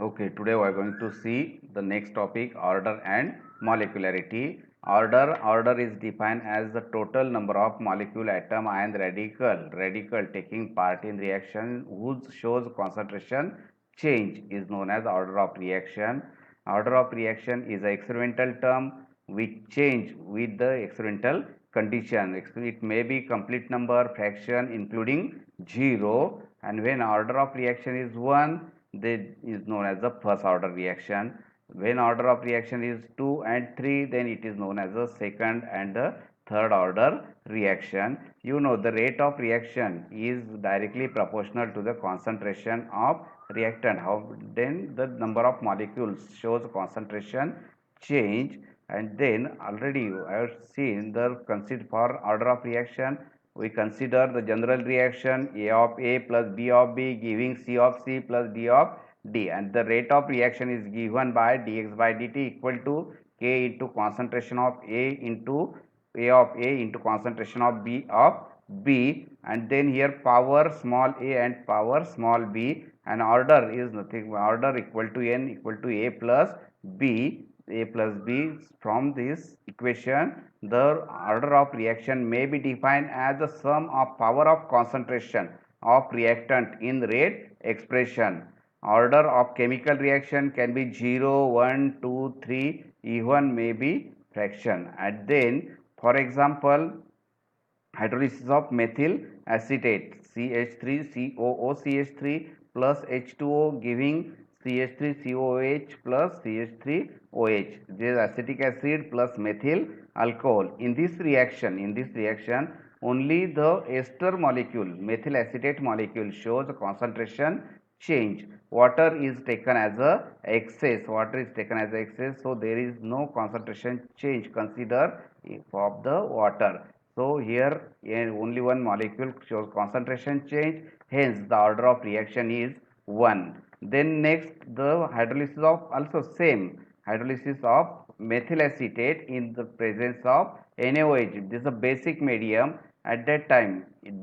Okay, today we are going to see the next topic, order and molecularity. Order is defined as the total number of molecule, atom and radical taking part in reaction whose shows concentration change is known as order of reaction. Order of reaction is an experimental term which change with the experimental condition. It may be complete number, fraction including 0, and when order of reaction is 1, that is known as the first order reaction. When order of reaction is 2 and 3, then it is known as the second and the third order reaction. You know, the rate of reaction is directly proportional to the concentration of reactant. How then the number of molecules shows concentration change, and then already I have seen the consider for order of reaction. We consider the general reaction A of A plus B of B giving C of C plus D of D, and the rate of reaction is given by dx by dt equal to K into concentration of A into A of A into concentration of B of B, and then here power small a and power small b, and order is nothing, order equal to n equal to A plus B. From this equation, the order of reaction may be defined as the sum of power of concentration of reactant in rate expression. Order of chemical reaction can be 0, 1, 2, 3, even may be fraction. And then for example, hydrolysis of methyl acetate CH3COOCH3 plus H2O giving CH3COOH plus CH3OH. This is acetic acid plus methyl alcohol. In this reaction, only the ester molecule, methyl acetate molecule, shows a concentration change. Water is taken as a excess. So there is no concentration change considered of the water. So here only one molecule shows concentration change, hence the order of reaction is 1. Then next, the hydrolysis of also same hydrolysis of methyl acetate in the presence of NaOH. This is a basic medium. At that time, in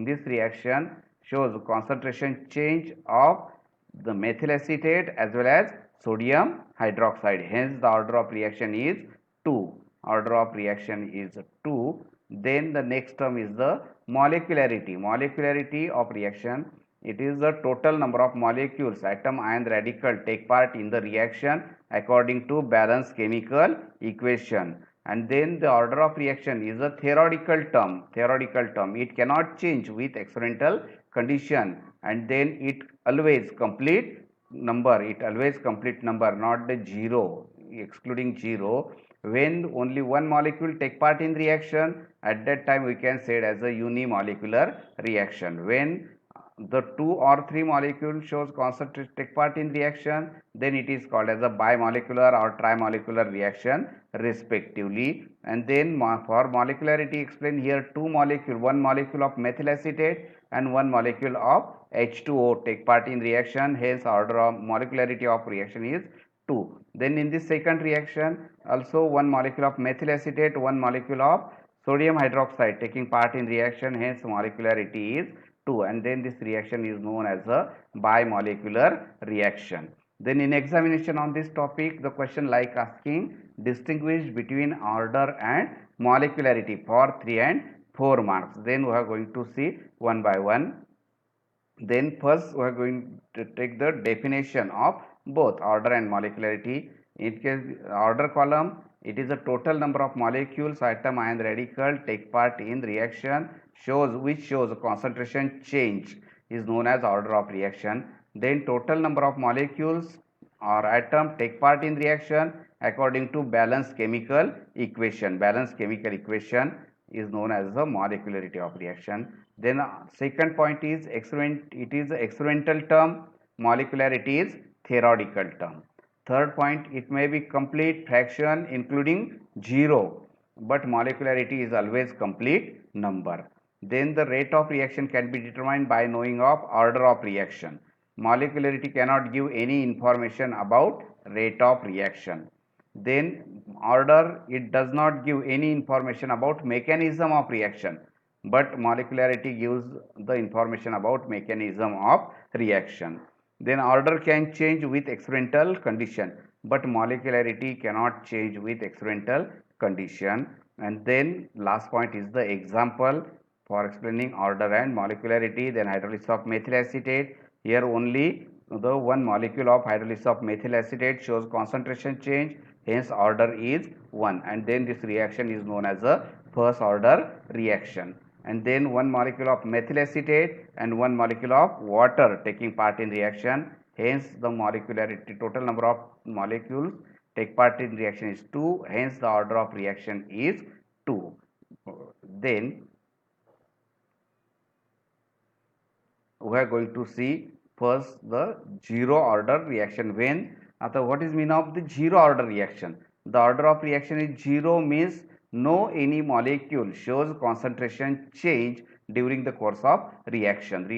this reaction shows concentration change of the methyl acetate as well as sodium hydroxide. Hence, the order of reaction is 2. Order of reaction is 2. Then the next term is the molecularity. Molecularity of reaction, it is the total number of molecules, atom and radical take part in the reaction according to balanced chemical equation. And then the order of reaction is a theoretical term. It cannot change with experimental condition, and then it always complete number. Not the 0, excluding 0. When only one molecule take part in reaction, at that time we can say it as a unimolecular reaction. When the 2 or 3 molecules shows concentration take part in reaction, then it is called as a bimolecular or trimolecular reaction respectively. And then for molecularity, explain here two molecule, one molecule of methyl acetate and one molecule of H2O take part in reaction, hence order of molecularity of reaction is 2. Then in this second reaction, also one molecule of methyl acetate, one molecule of sodium hydroxide taking part in reaction, hence molecularity is 2, and then this reaction is known as a bimolecular reaction. Then in examination on this topic, the question like asking distinguish between order and molecularity for 3 and 4 marks. Then we are going to see one by one. Then first we are going to take the definition of both order and molecularity. In case order column, it is the total number of molecules, atom and radical take part in reaction which shows a concentration change is known as order of reaction. Then total number of molecules or atom take part in reaction according to balanced chemical equation. Balanced chemical equation is known as the molecularity of reaction. Then second point is it is the experimental term, molecularity is theoretical term. Third point, it may be complete fraction including 0, but molecularity is always complete number. Then the rate of reaction can be determined by knowing of order of reaction. Molecularity cannot give any information about rate of reaction. Then order, it does not give any information about mechanism of reaction, but molecularity gives the information about mechanism of reaction. Then order can change with experimental condition, but molecularity cannot change with experimental condition. And then last point is the example for explaining order and molecularity. Then hydrolysis of methyl acetate. Here only the one molecule of hydrolysis of methyl acetate shows concentration change, hence order is 1, and then this reaction is known as a first order reaction. And then one molecule of methyl acetate and one molecule of water taking part in reaction, hence the molecularity, total number of molecules take part in reaction is 2, hence the order of reaction is 2. Then we are going to see first the zero order reaction. When what is mean of the zero order reaction? The order of reaction is 0 means no any molecule shows concentration change during the course of reaction.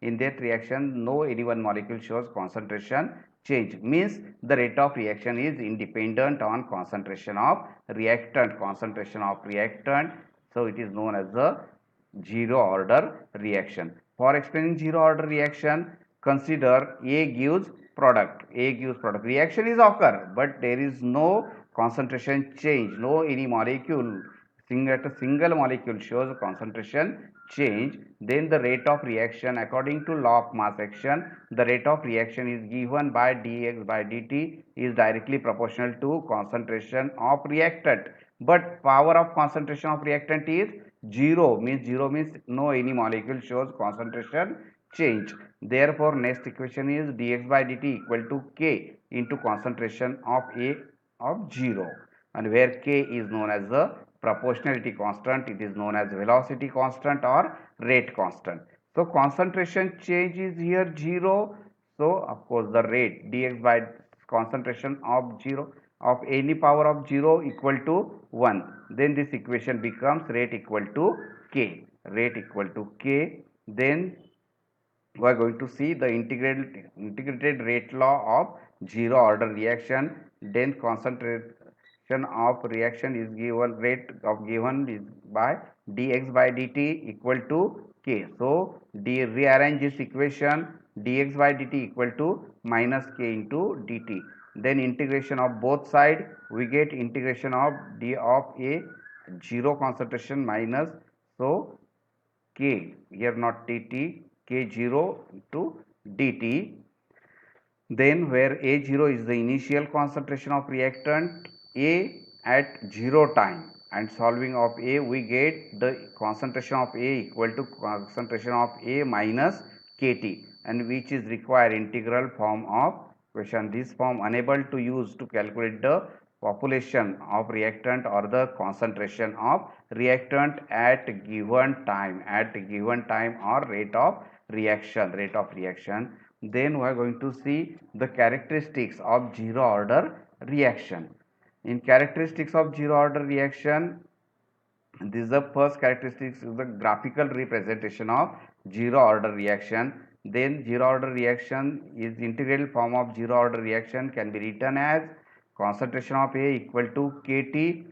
In that reaction no any one molecule shows concentration change, means the rate of reaction is independent on concentration of reactant. So it is known as the zero order reaction. For explaining zero order reaction, consider A gives product. Reaction is occur, but there is no concentration change, no any molecule, single molecule shows concentration change. Then the rate of reaction according to law of mass action, the rate of reaction is given by dx by dt is directly proportional to concentration of reactant, but power of concentration of reactant is 0, means no any molecule shows concentration change. Therefore next equation is dx by dt equal to k into concentration of A of 0, and where k is known as the proportionality constant, it is known as velocity constant or rate constant. So concentration change is here 0, so of course the rate dx by concentration of 0 of any power of 0 equal to 1, then this equation becomes rate equal to k. Then we are going to see the integrated rate law of zero order reaction. Then concentration of reaction is given, rate of given is by dx by dt equal to k. So rearrange this equation, dx by dt equal to minus k into dt. Then integration of both side, we get integration of d of a zero concentration minus, so k here not dt, k0 to dt. Then where A0 is the initial concentration of reactant A at 0 time, and solving of A we get the concentration of A equal to concentration of A minus KT, and which is required integral form of question. This form unable to use to calculate the population of reactant or the concentration of reactant at given time or rate of reaction. Then we are going to see the characteristics of zero order reaction. In characteristics of zero order reaction, this is the first characteristics is the graphical representation of zero order reaction. Then zero order reaction is integral form of zero order reaction can be written as concentration of A equal to KT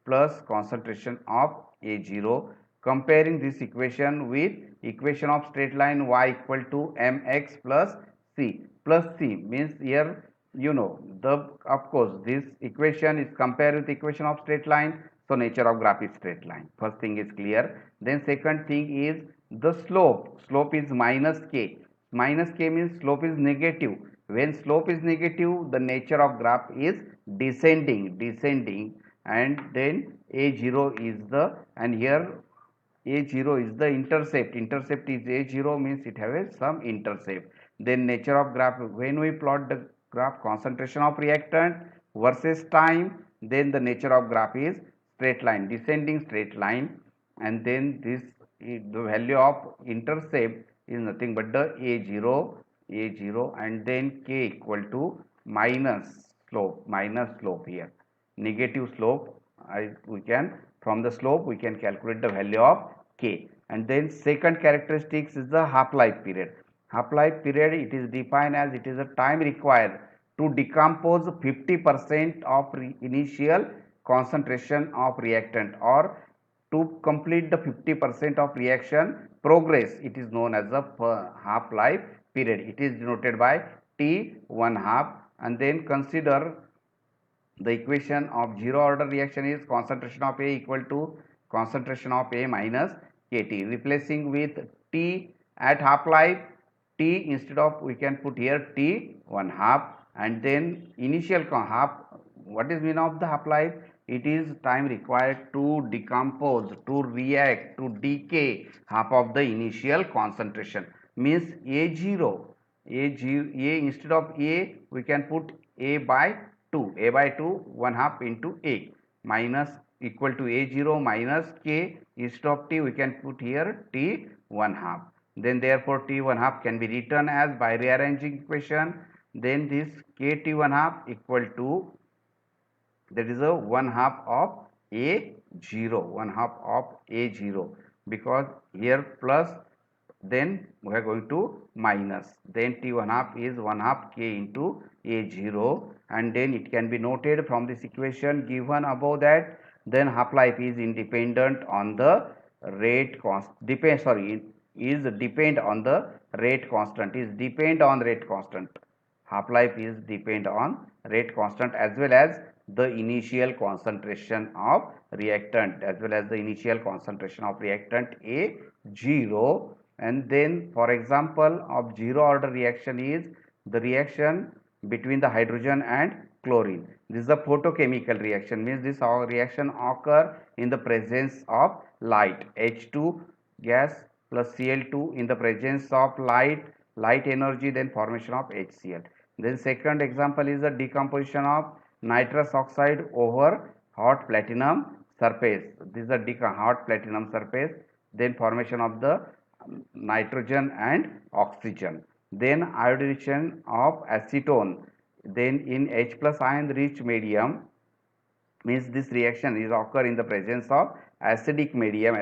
plus concentration of A0. Comparing this equation with equation of straight line y equal to mx plus c. Means here the of course this equation is compared with equation of straight line, so nature of graph is straight line. First thing is clear. Then second thing is the slope is minus k. Means slope is negative. When slope is negative, the nature of graph is descending, and then a0 is the, and here a0 is the intercept is a0, means it has some intercept. Then nature of graph, when we plot the graph concentration of reactant versus time, then the nature of graph is straight line, descending straight line, and then this the value of intercept is nothing but the a0, and then k equal to minus slope here, negative slope. We can, from the slope we can calculate the value of k. And then second characteristics is the half life period. It is defined as it is a time required to decompose 50% of initial concentration of reactant, or to complete the 50% of reaction progress, it is known as the half life period. It is denoted by T 1/2, and then consider the equation of zero order reaction is concentration of A equal to concentration of A minus KT. Replacing with T at half life, T instead of we can put here T 1/2, and then initial half. What is mean of the half life? It is time required to decompose, to react, to decay half of the initial concentration. Means A instead of A we can put A by 2, A by 2 1/2 into A minus equal to A0 minus K. Instead of T we can put here T 1/2. Then therefore T 1/2 can be written as by rearranging equation. Then this KT 1/2 equal to, that is a 1/2 of A0, 1/2 of A0, because here plus, then we are going to minus, then T 1/2 is 1/2 K into A0, and then it can be noted from this equation given above that then half life is independent on the rate is depend on the rate constant, is depend on rate constant. Half life is depend on rate constant as well as the initial concentration of reactant, as well as the initial concentration of reactant A0. And then for example of zero order reaction is the reaction between the hydrogen and chlorine. This is a photochemical reaction, means this reaction occur in the presence of light, H2 gas plus Cl2 in the presence of light energy, then formation of HCl. Then second example is the decomposition of nitrous oxide over hot platinum surface. This is a hot platinum surface, then formation of the nitrogen and oxygen. Then iodization of acetone, then in H plus ion rich medium, means this reaction is occur in the presence of acidic medium,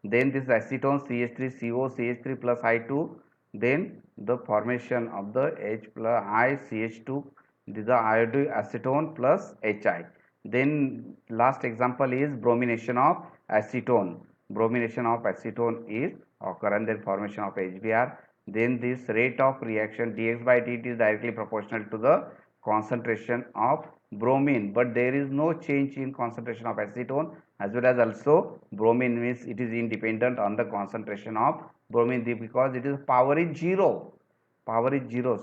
then this acetone CH3CO CH3 plus I2, then the formation of the H plus I CH2, this is the acetone plus HI. Then last example is bromination of acetone. Bromination of acetone is occur, and then formation of HBr. Then this rate of reaction dx by dt is directly proportional to the concentration of bromine, but there is no change in concentration of acetone, as well as also bromine, means it is independent on the concentration of bromine because it is power is 0,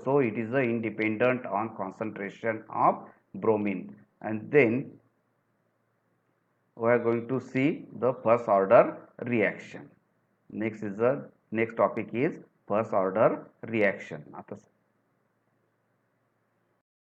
so it is independent on concentration of bromine. And then we are going to see the first order reaction. Next topic is first order reaction. आता